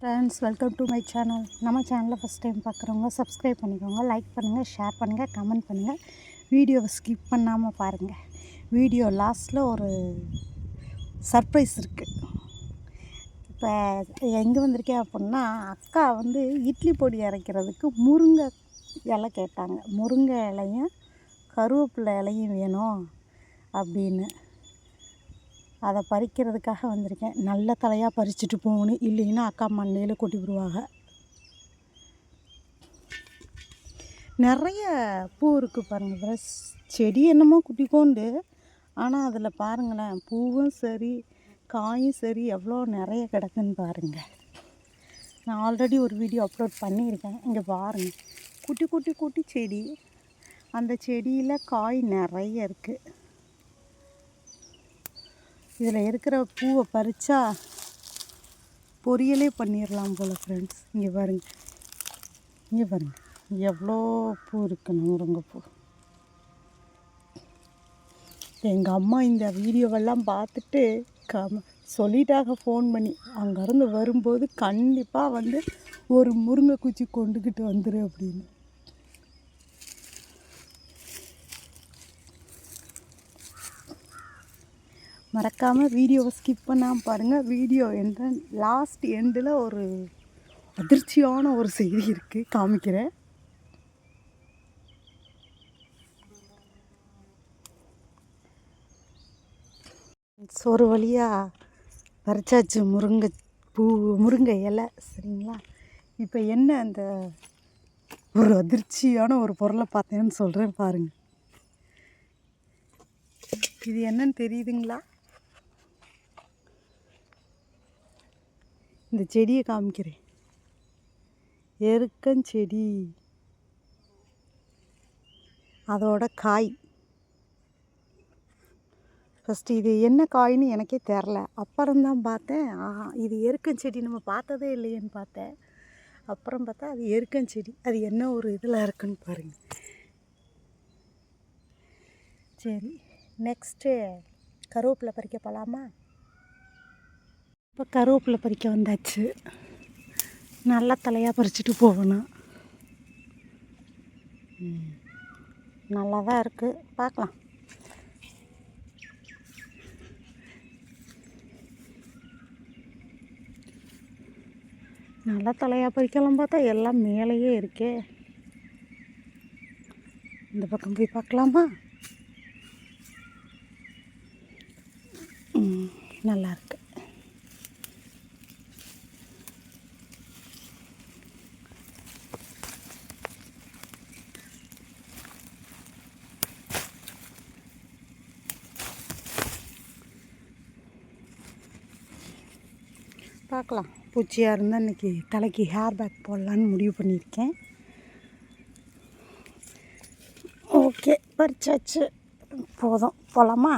Friends, welcome to my channel. நம்ம சேனலை first time பார்க்குறவங்க சப்ஸ்கிரைப் பண்ணிக்கோங்க, லைக் பண்ணுங்கள், ஷேர் பண்ணுங்கள், கமெண்ட் பண்ணுங்கள். வீடியோவை ஸ்கிப் பண்ணாமல் பாருங்கள். வீடியோ லாஸ்ட்டில் ஒரு சர்ப்ரைஸ் இருக்குது. இப்போ எங்கே வந்திருக்கேன் அப்படின்னா, அக்கா இட்லி பொடி அரைக்கிறதுக்கு முருங்கை இலை கேட்டாங்க. முருங்கை இலையும் கருவேப்பிலை இலையும் வேணும் அப்படின்னு. அதை பறிக்கிறதுக்காக வந்திருக்கேன். நல்ல தலையாக பறிச்சுட்டு போகணும், இல்லைன்னா அக்கா மண்டையில் கொட்டி விடுவாங்க. நிறைய பூ இருக்குது பாருங்கள் ஃப்ரெண்ட்ஸ். செடி என்னமோ குட்டிக்கோண்டு, ஆனால் அதில் பாருங்களேன், பூவும் சரி காயும் சரி எவ்வளோ நிறைய கிடக்குன்னு பாருங்கள். நான் ஆல்ரெடி ஒரு வீடியோ அப்லோட் பண்ணியிருக்கேன். இங்கே பாருங்கள், குட்டி குட்டி குட்டி செடி. அந்த செடியில் காய் நிறைய இருக்குது. இதில் இருக்கிற பூவை பறித்தா பொரியலே பண்ணிடலாம் போல் ஃப்ரெண்ட்ஸ். இங்கே பாருங்கள், இங்கே பாருங்கள், எவ்வளோ பூ இருக்குன்னு முருங்கைப்பூ. எங்கள் அம்மா இந்த வீடியோவெல்லாம் பார்த்துட்டு சொல்லிட்டாங்க ஃபோன் பண்ணி, அங்கேருந்து வரும்போது கண்டிப்பாக ஒரு முருங்கை குச்சி கொண்டுக்கிட்டு வந்துடு அப்படின்னு. மறக்காமல் வீடியோவை ஸ்கிப் பண்ணாமல் பாருங்கள். வீடியோ லாஸ்ட் எண்டில் ஒரு அதிர்ச்சியான ஒரு செய்தி இருக்குது, காமிக்கிறேன். ஒரு வழியாக பறிச்சாச்சு முருங்கை இலை, சரிங்களா? இப்போ என்ன அந்த ஒரு அதிர்ச்சியான ஒரு பொருளை பார்த்தேன்னு சொல்கிறேன் பாருங்கள். இது என்னன்னு தெரியுதுங்களா? இந்த செடியை காமிக்கிறேன். எருக்கஞ்செடி, அதோட காய். ஃபஸ்ட்டு இது என்ன காயின்னு எனக்கே தெரில. அப்புறம்தான் பார்த்தேன், ஆஹா இது எருக்கஞ்செடி, நம்ம பார்த்ததே இல்லையேன்னு பார்த்தேன். அப்புறம் பார்த்தா அது எருக்கஞ்செடி. அது என்ன ஒரு இதில் இருக்குன்னு பாருங்கள். சரி, நெக்ஸ்ட்டு கருவேப்பிலை பறிக்க போகலாமா? இப்போ கருவேப்பிலை பறிக்க வந்தாச்சு. நல்லா தலையாக பறிச்சுட்டு போகணும். நல்லா தான் இருக்குது, பார்க்கலாம். நல்லா தலையாக பறிக்கலாம் பார்த்தா எல்லாம் மேலேயே இருக்கே. இந்த பக்கம் போய் பார்க்கலாமா? நல்லா இருக்கு. பார்க்கலாம். பூச்சியாக இருந்தால் இன்றைக்கி தலைக்கு ஹேர் பேக் போடலான்னு முடிவு பண்ணியிருக்கேன். ஓகே, பறிச்சாச்சு, போதும், போகலாமா?